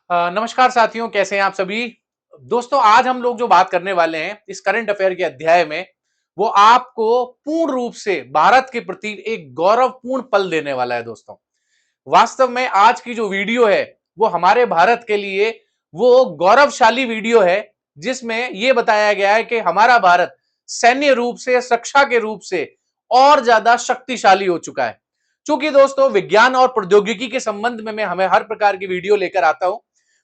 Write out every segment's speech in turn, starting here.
नमस्कार साथियों, कैसे हैं आप सभी। दोस्तों, आज हम लोग जो बात करने वाले हैं इस करंट अफेयर के अध्याय में, वो आपको पूर्ण रूप से भारत के प्रति एक गौरवपूर्ण पल देने वाला है। दोस्तों, वास्तव में आज की जो वीडियो है वो हमारे भारत के लिए वो गौरवशाली वीडियो है, जिसमें यह बताया गया है कि हमारा भारत सैन्य रूप से, रक्षा के रूप से और ज्यादा शक्तिशाली हो चुका है। चूंकि दोस्तों विज्ञान और प्रौद्योगिकी के संबंध में मैं हमें हर प्रकार की वीडियो लेकर आता हूं,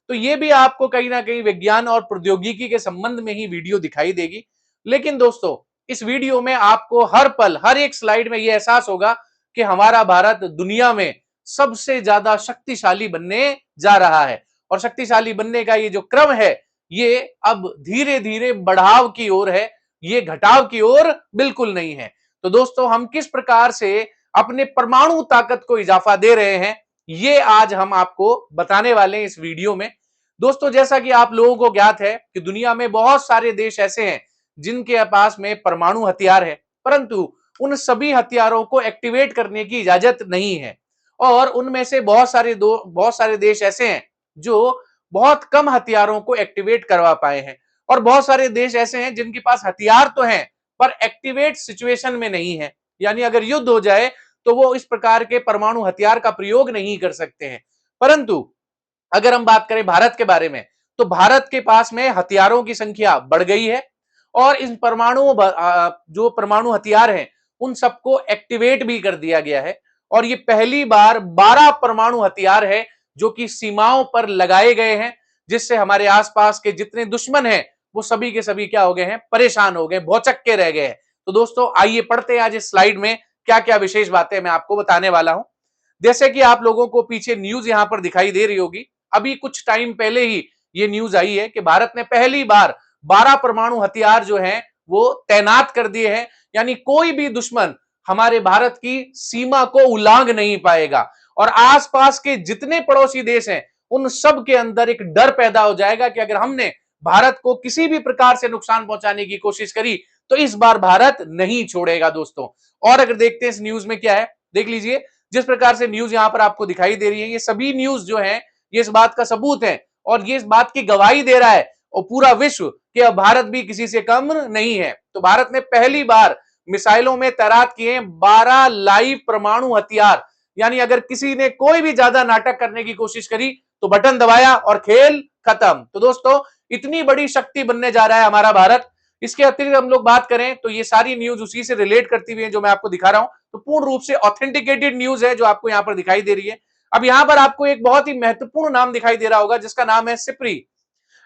तो ये भी आपको कहीं ना कहीं विज्ञान और प्रौद्योगिकी के संबंध में ही वीडियो दिखाई देगी। लेकिन दोस्तों, इस वीडियो में आपको हर पल, हर एक स्लाइड में यह एहसास होगा कि हमारा भारत दुनिया में सबसे ज्यादा शक्तिशाली बनने जा रहा है। और शक्तिशाली बनने का ये जो क्रम है, ये अब धीरे धीरे बढ़ाव की ओर है, ये घटाव की ओर बिल्कुल नहीं है। तो दोस्तों, हम किस प्रकार से अपने परमाणु ताकत को इजाफा दे रहे हैं, ये आज हम आपको बताने वाले हैं इस वीडियो में। दोस्तों, जैसा कि आप लोगों को ज्ञात है कि दुनिया में बहुत सारे देश ऐसे हैं जिनके पास में परमाणु हथियार है, परंतु उन सभी हथियारों को एक्टिवेट करने की इजाजत नहीं है। और उनमें से बहुत सारे देश ऐसे हैं जो बहुत कम हथियारों को एक्टिवेट करवा पाए हैं, और बहुत सारे देश ऐसे हैं जिनके पास हथियार तो हैं पर एक्टिवेट सिचुएशन में नहीं है। यानी अगर युद्ध हो जाए तो वो इस प्रकार के परमाणु हथियार का प्रयोग नहीं कर सकते हैं। परंतु अगर हम बात करें भारत के बारे में, तो भारत के पास में हथियारों की संख्या बढ़ गई है, और इन जो परमाणु हथियार हैं उन सबको एक्टिवेट भी कर दिया गया है। और ये पहली बार 12 परमाणु हथियार है जो कि सीमाओं पर लगाए गए हैं, जिससे हमारे आसपास के जितने दुश्मन हैं वो सभी के सभी क्या हो गए हैं, परेशान हो गए, भौचक्के के रह गए हैं। तो दोस्तों, आइए पढ़ते हैं आज इस स्लाइड में क्या क्या विशेष बातें मैं आपको बताने वाला हूं। जैसे कि आप लोगों को पीछे न्यूज यहां पर दिखाई दे रही होगी, अभी कुछ टाइम पहले ही ये न्यूज आई है कि भारत ने पहली बार 12 परमाणु हथियार जो हैं वो तैनात कर दिए हैं। यानी कोई भी दुश्मन हमारे भारत की सीमा को उलांघ नहीं पाएगा, और आसपास के जितने पड़ोसी देश हैं उन सब के अंदर एक डर पैदा हो जाएगा कि अगर हमने भारत को किसी भी प्रकार से नुकसान पहुंचाने की कोशिश करी तो इस बार भारत नहीं छोड़ेगा। दोस्तों, और अगर देखते हैं इस न्यूज में क्या है, देख लीजिए। जिस प्रकार से न्यूज यहां पर आपको दिखाई दे रही है, ये सभी न्यूज जो है ये इस बात का सबूत है, और ये इस बात की गवाही दे रहा है और पूरा विश्व कि अब भारत भी किसी से कम नहीं है। तो भारत ने पहली बार मिसाइलों में तैनात किए 12 लाइव परमाणु हथियार। यानी अगर किसी ने कोई भी ज्यादा नाटक करने की कोशिश करी तो बटन दबाया और खेल खत्म। तो दोस्तों, इतनी बड़ी शक्ति बनने जा रहा है हमारा भारत। इसके अतिरिक्त हम लोग बात करें तो ये सारी न्यूज उसी से रिलेट करती हुई है जो मैं आपको दिखा रहा हूं। तो पूर्ण रूप से ऑथेंटिकेटेड न्यूज है जो आपको यहां पर दिखाई दे रही है। अब यहां पर आपको एक बहुत ही महत्वपूर्ण नाम दिखाई दे रहा होगा जिसका नाम है सिप्री,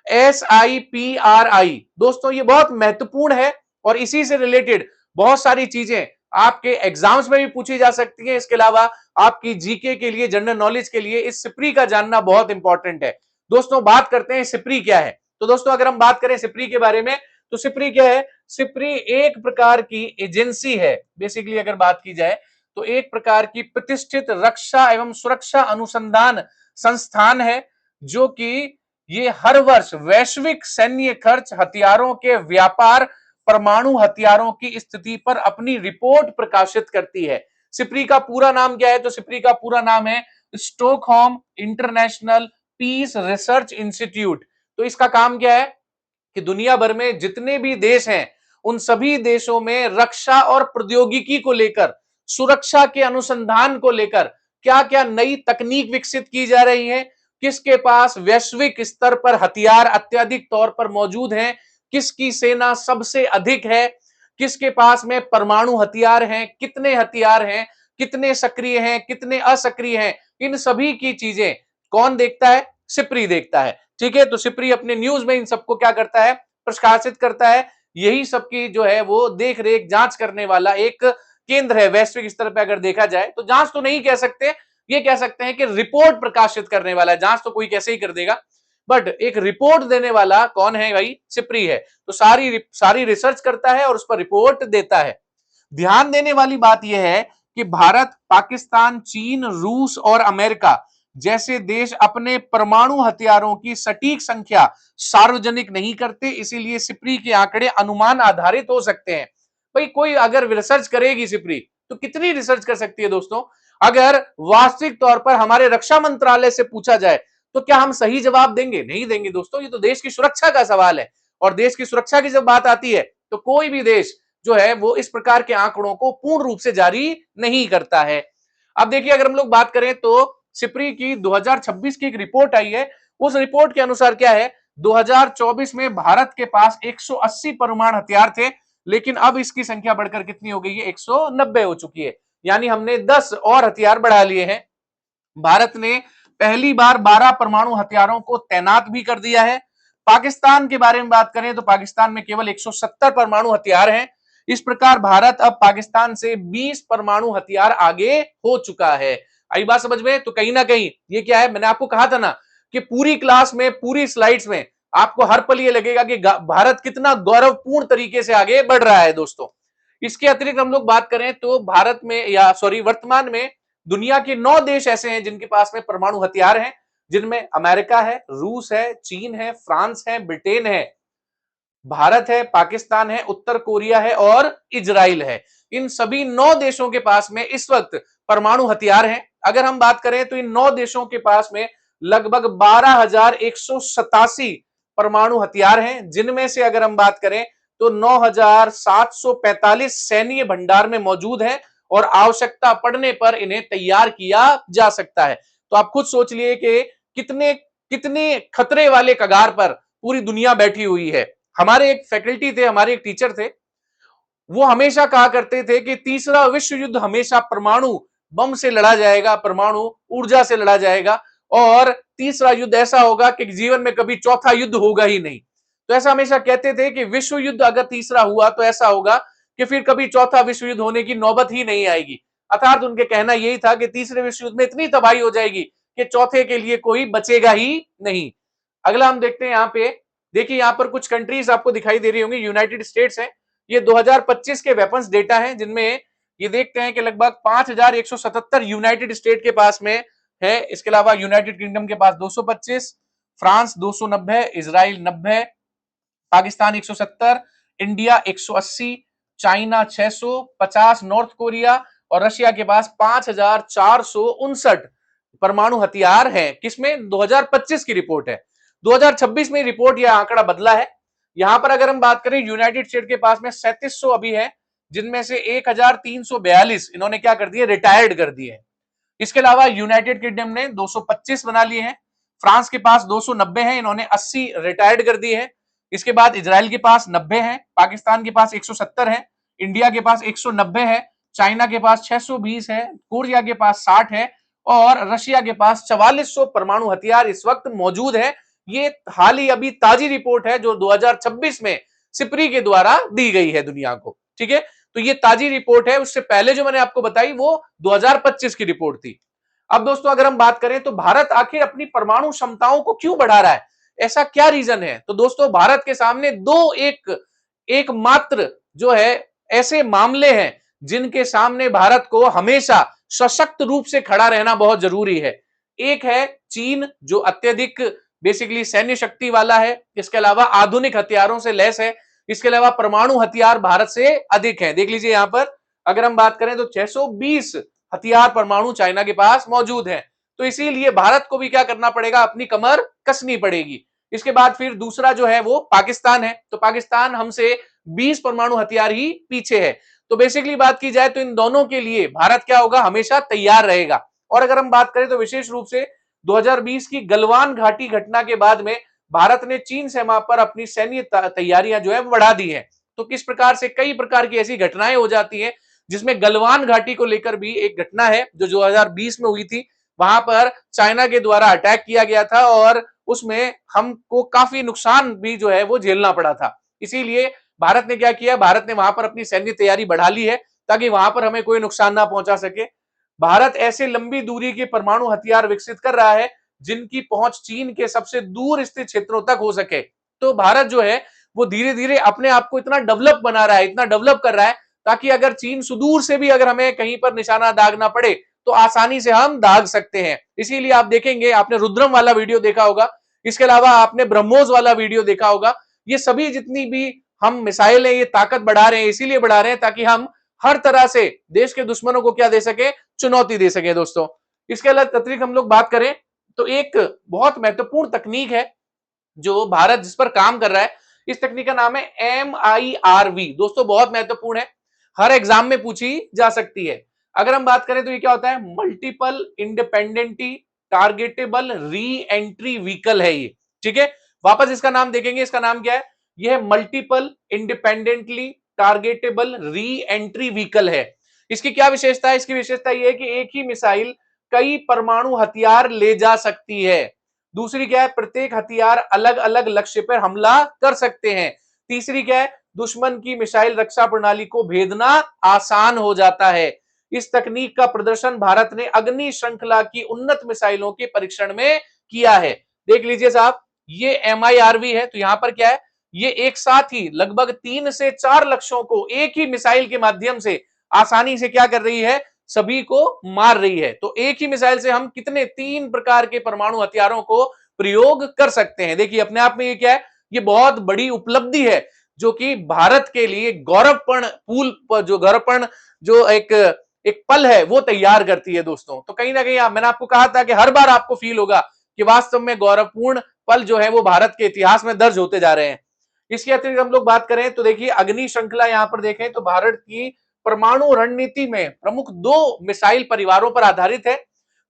SIPRI। दोस्तों, ये बहुत महत्वपूर्ण है और इसी से रिलेटेड बहुत सारी चीजें आपके एग्जाम्स में भी पूछी जा सकती हैं। इसके अलावा आपकी जीके के लिए, जनरल नॉलेज के लिए इस सिप्री का जानना बहुत इंपॉर्टेंट है। दोस्तों, बात करते हैं सिप्री क्या है। तो दोस्तों, अगर हम बात करें सिप्री के बारे में, तो सिप्री क्या है? सिप्री एक प्रकार की एजेंसी है। बेसिकली अगर बात की जाए तो एक प्रकार की प्रतिष्ठित रक्षा एवं सुरक्षा अनुसंधान संस्थान है, जो कि ये हर वर्ष वैश्विक सैन्य खर्च, हथियारों के व्यापार, परमाणु हथियारों की स्थिति पर अपनी रिपोर्ट प्रकाशित करती है। सिप्री का पूरा नाम क्या है? तो सिप्री का पूरा नाम है Stockholm International Peace Research Institute. तो इसका काम क्या है कि दुनिया भर में जितने भी देश हैं उन सभी देशों में रक्षा और प्रौद्योगिकी को लेकर, सुरक्षा के अनुसंधान को लेकर क्या क्या नई तकनीक विकसित की जा रही है, किसके पास वैश्विक स्तर पर हथियार अत्यधिक तौर पर मौजूद हैं, किसकी सेना सबसे अधिक है, किसके पास में परमाणु हथियार हैं, कितने हथियार हैं, कितने सक्रिय हैं, कितने असक्रिय हैं, इन सभी की चीजें कौन देखता है? सिप्री देखता है। ठीक है, तो सिप्री अपने न्यूज में इन सबको क्या करता है? प्रकाशित करता है। यही सबकी जो है वो देख रेख, जांच करने वाला एक केंद्र है वैश्विक स्तर पर। अगर देखा जाए तो जांच तो नहीं कह सकते, ये कह सकते हैं कि रिपोर्ट प्रकाशित करने वाला है। जांच तो कोई कैसे ही कर देगा, बट एक रिपोर्ट देने वाला कौन है भाई? सिप्री है। तो सारी रिसर्च करता है और उस पर रिपोर्ट देता है। ध्यान देने वाली बात यह है कि भारत, पाकिस्तान, चीन, रूस और अमेरिका जैसे देश अपने परमाणु हथियारों की सटीक संख्या सार्वजनिक नहीं करते, इसीलिए सिप्री के आंकड़े अनुमान आधारित हो सकते हैं। भाई, कोई अगर रिसर्च करेगी सिप्री तो कितनी रिसर्च कर सकती है दोस्तों? अगर वास्तविक तौर पर हमारे रक्षा मंत्रालय से पूछा जाए तो क्या हम सही जवाब देंगे? नहीं देंगे दोस्तों, ये तो देश की सुरक्षा का सवाल है। और देश की सुरक्षा की जब बात आती है तो कोई भी देश जो है वो इस प्रकार के आंकड़ों को पूर्ण रूप से जारी नहीं करता है। अब देखिए, अगर हम लोग बात करें तो सिप्री की 2026 की एक रिपोर्ट आई है। उस रिपोर्ट के अनुसार क्या है, 2024 में भारत के पास 180 परमाणु हथियार थे, लेकिन अब इसकी संख्या बढ़कर कितनी हो गई है, 190 हो चुकी है। यानी हमने 10 और हथियार बढ़ा लिए हैं। भारत ने पहली बार 12 परमाणु हथियारों को तैनात भी कर दिया है। पाकिस्तान के बारे में बात करें तो पाकिस्तान में केवल 170 परमाणु हथियार हैं। इस प्रकार भारत अब पाकिस्तान से 20 परमाणु हथियार आगे हो चुका है। आई बात समझ में? तो कहीं ना कहीं ये क्या है, मैंने आपको कहा था ना कि पूरी क्लास में, पूरी स्लाइड्स में आपको हर पल ये लगेगा कि भारत कितना गौरवपूर्ण तरीके से आगे बढ़ रहा है दोस्तों। इसके अतिरिक्त हम लोग बात करें तो भारत में, या सॉरी, वर्तमान में दुनिया के 9 देश ऐसे हैं जिनके पास में परमाणु हथियार हैं, जिनमें अमेरिका है, रूस है, चीन है, फ्रांस है, ब्रिटेन है, भारत है, पाकिस्तान है, उत्तर कोरिया है और इजराइल है। इन सभी 9 देशों के पास में इस वक्त परमाणु हथियार हैं। अगर हम बात करें तो इन 9 देशों के पास में लगभग 12,187 परमाणु हथियार हैं, जिनमें से अगर हम बात करें तो 9,745 सैन्य भंडार में मौजूद है और आवश्यकता पड़ने पर इन्हें तैयार किया जा सकता है। तो आप खुद सोच लिए कि कितने कितने खतरे वाले कगार पर पूरी दुनिया बैठी हुई है। हमारे एक फैकल्टी थे, हमारे एक टीचर थे, वो हमेशा कहा करते थे कि तीसरा विश्व युद्ध हमेशा परमाणु बम से लड़ा जाएगा, परमाणु ऊर्जा से लड़ा जाएगा, और तीसरा युद्ध ऐसा होगा कि जीवन में कभी चौथा युद्ध होगा ही नहीं। तो ऐसा हमेशा कहते थे कि विश्व युद्ध अगर तीसरा हुआ तो ऐसा होगा कि फिर कभी चौथा विश्व युद्ध होने की नौबत ही नहीं आएगी। अर्थात उनके कहना यही था कि तीसरे विश्व युद्ध में इतनी तबाही हो जाएगी कि चौथे के लिए कोई बचेगा ही नहीं। अगला हम देखते हैं यहाँ पे, देखिए यहाँ पर कुछ कंट्रीज आपको दिखाई दे रही होंगी, यूनाइटेड स्टेट्स है। ये 2025 के वेपन्स डेटा है, जिनमें ये देखते हैं कि लगभग 5,177 यूनाइटेड स्टेट के पास में है। इसके अलावा यूनाइटेड किंगडम के पास 225, France 290, Israel 90, Pakistan 170, India 180, China 650, north Korea और रशिया के पास 5,459 परमाणु हथियार है। किसमें? 2025 की रिपोर्ट है। 2026 में रिपोर्ट यह आंकड़ा बदला है। यहां पर अगर हम बात करें, यूनाइटेड स्टेट के पास में 3700 अभी है, जिनमें से 1342 इन्होंने क्या कर दिए, रिटायर्ड कर दिए। इसके अलावा यूनाइटेड किंगडम ने 225 बना लिए हैं, फ्रांस के पास 290 हैं, इन्होंने 80 रिटायर्ड कर दिए हैं। इसके बाद इजराइल के पास 90 है, पाकिस्तान के पास 170 है, इंडिया के पास 190 है, चाइना के पास 620 है, कोरिया के पास 60 है और रशिया के पास 4400 परमाणु हथियार इस वक्त मौजूद है। ये हाल ही अभी ताजी रिपोर्ट है जो 2026 में सिप्री के द्वारा दी गई है दुनिया को। ठीक है, तो ये ताजी रिपोर्ट है। उससे पहले जो मैंने आपको बताई वो 2025 की रिपोर्ट थी। अब दोस्तों अगर हम बात करें तो भारत आखिर अपनी परमाणु क्षमताओं को क्यों बढ़ा रहा है, ऐसा क्या रीजन है? तो दोस्तों भारत के सामने दो एकमात्र जो है ऐसे मामले हैं जिनके सामने भारत को हमेशा सशक्त रूप से खड़ा रहना बहुत जरूरी है। एक है चीन, जो अत्यधिक बेसिकली सैन्य शक्ति वाला है, इसके अलावा आधुनिक हथियारों से लैस है, इसके अलावा परमाणु हथियार भारत से अधिक है। देख लीजिए यहां पर अगर हम बात करें तो 620 हथियार परमाणु चाइना के पास मौजूद है। तो इसीलिए भारत को भी क्या करना पड़ेगा, अपनी कमर कसनी पड़ेगी। इसके बाद फिर दूसरा जो है वो पाकिस्तान है। तो पाकिस्तान हमसे 20 परमाणु हथियार ही पीछे है। तो बेसिकली बात की जाए तो इन दोनों के लिए भारत क्या होगा, हमेशा तैयार रहेगा। और अगर हम बात करें तो विशेष रूप से 2020 की गलवान घाटी घटना के बाद में भारत ने चीन सीमा पर अपनी सैन्य तैयारियां जो है बढ़ा दी है। तो किस प्रकार से कई प्रकार की ऐसी घटनाएं हो जाती हैं, जिसमें गलवान घाटी को लेकर भी एक घटना है जो 2020 में हुई थी। वहां पर चाइना के द्वारा अटैक किया गया था और उसमें हमको काफी नुकसान भी जो है वो झेलना पड़ा था। इसीलिए भारत ने क्या किया, भारत ने वहां पर अपनी सैन्य तैयारी बढ़ा ली है ताकि वहां पर हमें कोई नुकसान ना पहुंचा सके। भारत ऐसे लंबी दूरी के परमाणु हथियार विकसित कर रहा है जिनकी पहुंच चीन के सबसे दूर स्थित क्षेत्रों तक हो सके। तो भारत जो है वो धीरे धीरे अपने आप को इतना डेवलप बना रहा है, इतना डेवलप कर रहा है, ताकि अगर चीन सुदूर से भी अगर हमें कहीं पर निशाना दागना पड़े तो आसानी से हम दाग सकते हैं। इसीलिए आप देखेंगे, आपने रुद्रम वाला वीडियो देखा होगा, इसके अलावा आपने ब्रह्मोस वाला वीडियो देखा होगा। ये सभी जितनी भी हम मिसाइल है, ये ताकत बढ़ा रहे हैं, इसीलिए बढ़ा रहे हैं ताकि हम हर तरह से देश के दुश्मनों को क्या दे सके, चुनौती दे सके दोस्तों। इसके अतिरिक्त हम लोग बात करें तो एक बहुत महत्वपूर्ण तकनीक है जो भारत जिस पर काम कर रहा है, इस तकनीक का नाम है MIRV। दोस्तों बहुत महत्वपूर्ण है, हर एग्जाम में पूछी जा सकती है। अगर हम बात करें तो ये क्या होता है, multiple independently targetable re entry vehicle है ये, ठीक है। वापस इसका नाम देखेंगे, इसका नाम क्या है, ये है multiple independently targetable re entry vehicle है। इसकी क्या विशेषता है, इसकी विशेषता ये है कि एक ही मिसाइल कई परमाणु हथियार ले जा सकती है। दूसरी क्या है, प्रत्येक हथियार अलग अलग लक्ष्य पर हमला कर सकते हैं। तीसरी क्या है, दुश्मन की मिसाइल रक्षा प्रणाली को भेदना आसान हो जाता है। इस तकनीक का प्रदर्शन भारत ने अग्नि श्रृंखला की उन्नत मिसाइलों के परीक्षण में किया है। देख लीजिए साहब, ये MIRV है, तो यहां पर क्या है, ये एक साथ ही लगभग 3 से 4 लक्ष्यों को एक ही मिसाइल के माध्यम से आसानी से क्या कर रही है, सभी को मार रही है। तो एक ही मिसाइल से हम कितने 3 प्रकार के परमाणु हथियारों को प्रयोग कर सकते हैं। देखिए अपने आप में ये क्या है, ये बहुत बड़ी उपलब्धि है जो कि भारत के लिए गौरवपूर्ण गौरवपूर्ण जो एक पल है वो तैयार करती है दोस्तों। तो कहीं ना कहीं मैंने आपको कहा था कि हर बार आपको फील होगा कि वास्तव में गौरवपूर्ण पल जो है वो भारत के इतिहास में दर्ज होते जा रहे हैं। इसके अतिरिक्त हम लोग बात करें तो देखिए अग्नि श्रृंखला यहां पर देखें तो भारत की परमाणु रणनीति में प्रमुख 2 मिसाइल परिवारों पर आधारित है।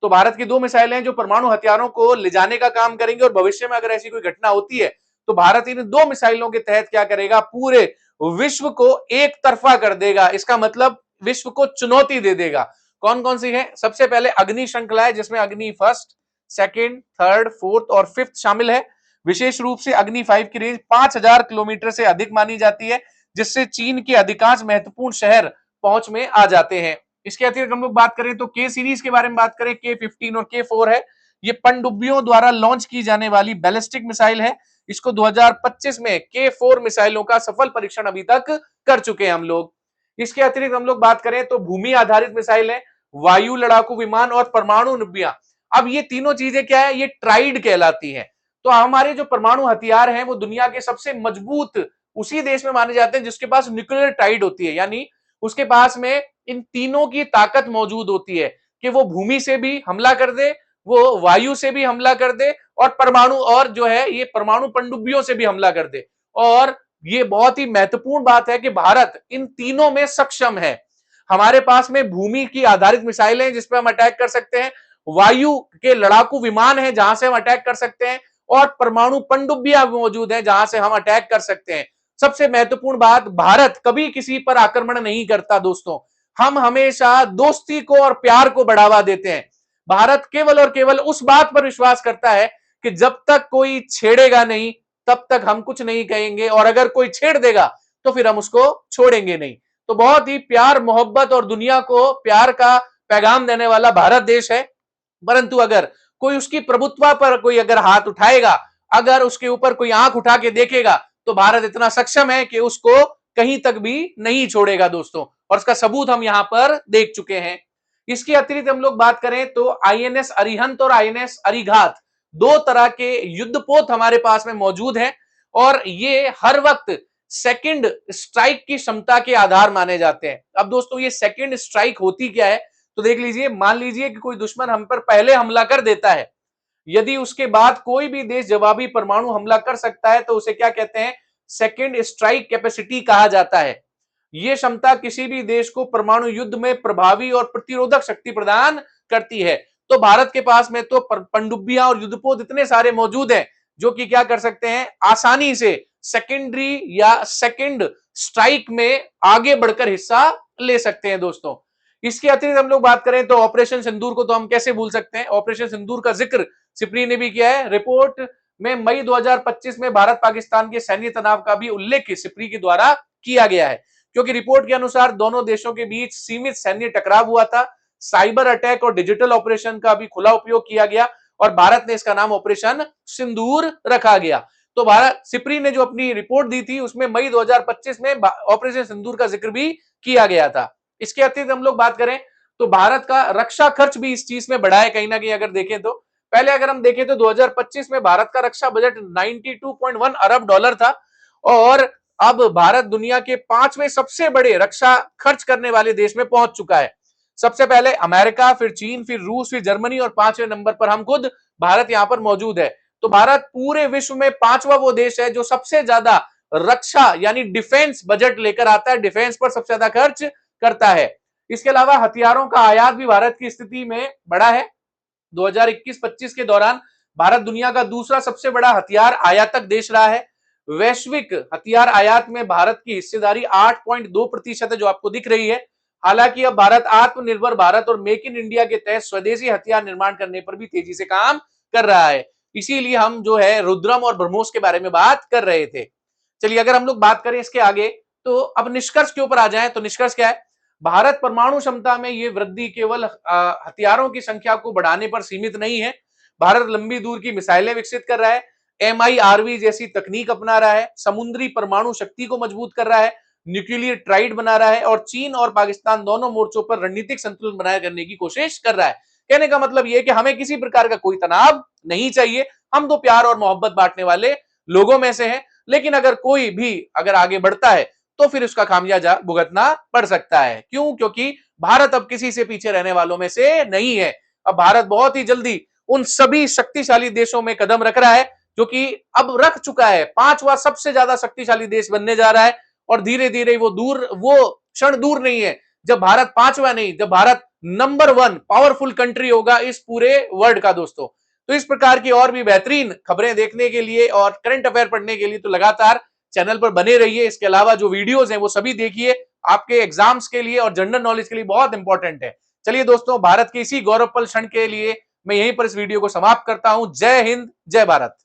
तो भारत की 2 मिसाइलें हैं जो परमाणु हथियारों को ले जाने का काम करेंगे, और भविष्य में अगर ऐसी कोई घटना होती है तो भारत इन 2 मिसाइलों के तहत क्या करेगा, पूरे विश्व को एक तरफा कर देगा। इसका मतलब विश्व को चुनौती दे देगा। कौन कौन सी है, सबसे पहले अग्नि श्रृंखला है जिसमें अग्नि फर्स्ट, सेकंड, थर्ड, फोर्थ और फिफ्थ शामिल है। विशेष रूप से अग्नि 5 की रेंज 5000 किलोमीटर से अधिक मानी जाती है, जिससे चीन के अधिकांश महत्वपूर्ण शहर पहुंच में आ जाते हैं। इसके अतिरिक्त हम लोग बात करें तो के सीरीज के बारे में बात करें, K-15 और K-4 है। ये पनडुब्बियों द्वारा लॉन्च की जाने वाली बैलिस्टिक मिसाइल है। इसको 2025 में K-4 मिसाइलों का सफल परीक्षण अभी तक कर चुके हैं हम लोग। इसके अतिरिक्त हम लोग बात करें तो भूमि आधारित मिसाइल है, वायु लड़ाकू विमान और परमाणु डिब्बियां। अब ये तीनों चीजें क्या है, ये ट्राइड कहलाती हैं। तो हमारे जो परमाणु हथियार हैं वो दुनिया के सबसे मजबूत उसी देश में माने जाते हैं जिसके पास न्यूक्लियर टाइड होती है, यानी उसके पास में इन तीनों की ताकत मौजूद होती है कि वो भूमि से भी हमला कर दे, वो वायु से भी हमला कर दे, और परमाणु और जो है ये परमाणु पनडुब्बियों से भी हमला कर दे। और ये बहुत ही महत्वपूर्ण बात है कि भारत इन तीनों में सक्षम है। हमारे पास में भूमि की आधारित मिसाइलें हैं जिसपे हम अटैक कर सकते हैं, वायु के लड़ाकू विमान है जहां से हम अटैक कर सकते हैं, और परमाणु पनडुब्बियां मौजूद है जहां से हम अटैक कर सकते हैं। सबसे महत्वपूर्ण बात, भारत कभी किसी पर आक्रमण नहीं करता दोस्तों, हम हमेशा दोस्ती को और प्यार को बढ़ावा देते हैं। भारत केवल और केवल उस बात पर विश्वास करता है कि जब तक कोई छेड़ेगा नहीं तब तक हम कुछ नहीं कहेंगे, और अगर कोई छेड़ देगा तो फिर हम उसको छोड़ेंगे नहीं। तो बहुत ही प्यार मोहब्बत और दुनिया को प्यार का पैगाम देने वाला भारत देश है। परंतु अगर कोई उसकी प्रभुत्व पर कोई अगर हाथ उठाएगा, अगर उसके ऊपर कोई आंख उठा के देखेगा, तो भारत इतना सक्षम है कि उसको कहीं तक भी नहीं छोड़ेगा दोस्तों, और इसका सबूत हम यहां पर देख चुके हैं। इसके अतिरिक्त हम लोग बात करें तो INS अरिहंत और INS अरिघात 2 तरह के युद्धपोत हमारे पास में मौजूद हैं, और ये हर वक्त सेकंड स्ट्राइक की क्षमता के आधार माने जाते हैं। अब दोस्तों ये सेकंड स्ट्राइक होती क्या है, तो देख लीजिए, मान लीजिए कि कोई दुश्मन हम पर पहले हमला कर देता है, यदि उसके बाद कोई भी देश जवाबी परमाणु हमला कर सकता है तो उसे क्या कहते हैं, सेकंड स्ट्राइक कैपेसिटी कहा जाता है। यह क्षमता किसी भी देश को परमाणु युद्ध में प्रभावी और प्रतिरोधक शक्ति प्रदान करती है। तो भारत के पास में तो पनडुब्बियां और युद्धपोत इतने सारे मौजूद हैं जो कि क्या कर सकते हैं, आसानी से सेकेंडरी या सेकंड स्ट्राइक में आगे बढ़कर हिस्सा ले सकते हैं दोस्तों। इसके अतिरिक्त हम लोग बात करें तो ऑपरेशन सिंदूर को तो हम कैसे भूल सकते हैं, ऑपरेशन सिंदूर का जिक्र सिप्री ने भी किया है। रिपोर्ट में मई 2025 में भारत पाकिस्तान के सैन्य तनाव का भी उल्लेख सिप्री के द्वारा किया गया है, क्योंकि रिपोर्ट के अनुसार दोनों देशों के बीच सीमित सैन्य टकराव हुआ था, साइबर अटैक और डिजिटल ऑपरेशन का भी खुला उपयोग किया गया, और भारत ने इसका नाम ऑपरेशन सिंदूर रखा गया। तो भारत सिप्री ने जो अपनी रिपोर्ट दी थी उसमें मई 2025 में ऑपरेशन सिंदूर का जिक्र भी किया गया था। इसके अतिरिक्त हम लोग बात करें तो भारत का रक्षा खर्च भी इस चीज में बढ़ा है कहीं ना कहीं। अगर देखें तो पहले अगर हम देखें तो 2025 में भारत का रक्षा बजट 92.1 अरब डॉलर था, और अब भारत दुनिया के 5वें सबसे बड़े रक्षा खर्च करने वाले देश में पहुंच चुका है। सबसे पहले अमेरिका, फिर चीन, फिर रूस, फिर जर्मनी, और 5वें नंबर पर हम खुद भारत यहां पर मौजूद है। तो भारत पूरे विश्व में पांचवा वो देश है जो सबसे ज्यादा रक्षा यानी डिफेंस बजट लेकर आता है, डिफेंस पर सबसे ज्यादा खर्च करता है। इसके अलावा हथियारों का आयात भी भारत की स्थिति में बढ़ा है। 2021-25 के दौरान भारत दुनिया का दूसरा सबसे बड़ा हथियार आयातक देश रहा है। वैश्विक हथियार आयात में भारत की हिस्सेदारी 8.2% है, जो आपको दिख रही है। हालांकि अब भारत आत्मनिर्भर भारत और मेक इन इंडिया के तहत स्वदेशी हथियार निर्माण करने पर भी तेजी से काम कर रहा है। इसीलिए हम जो है रुद्रम और ब्रह्मोस के बारे में बात कर रहे थे। चलिए अगर हम लोग बात करें इसके आगे, तो अब निष्कर्ष के ऊपर आ जाएं, तो निष्कर्ष क्या है? भारत परमाणु क्षमता में ये वृद्धि केवल हथियारों की संख्या को बढ़ाने पर सीमित नहीं है। भारत लंबी दूर की मिसाइलें विकसित कर रहा है, MIRV जैसी तकनीक अपना रहा है, समुद्री परमाणु शक्ति को मजबूत कर रहा है, न्यूक्लियर ट्राइड बना रहा है और चीन और पाकिस्तान दोनों मोर्चों पर रणनीतिक संतुलन बनाए करने की कोशिश कर रहा है। कहने का मतलब यह कि हमें किसी प्रकार का कोई तनाव नहीं चाहिए। हम तो प्यार और मोहब्बत बांटने वाले लोगों में से हैं, लेकिन अगर कोई भी अगर आगे बढ़ता है तो फिर उसका खामियाजा भुगतना पड़ सकता है। क्यों? क्योंकि भारत अब किसी से पीछे रहने वालों में से नहीं है। अब भारत बहुत ही जल्दी उन सभी शक्तिशाली देशों में कदम रख रहा है, जो कि अब रख चुका है। पांचवा सबसे ज्यादा शक्तिशाली देश बनने जा रहा है और धीरे धीरे वो क्षण दूर नहीं है जब भारत पांचवा नहीं, जब भारत नंबर 1 पावरफुल कंट्री होगा इस पूरे वर्ल्ड का दोस्तों। तो इस प्रकार की और भी बेहतरीन खबरें देखने के लिए और करंट अफेयर पढ़ने के लिए तो लगातार चैनल पर बने रहिए। इसके अलावा जो वीडियोस हैं वो सभी देखिए, आपके एग्जाम्स के लिए और जनरल नॉलेज के लिए बहुत इंपॉर्टेंट है। चलिए दोस्तों, भारत के इसी गौरवपल क्षण के लिए मैं यहीं पर इस वीडियो को समाप्त करता हूं। जय हिंद, जय भारत।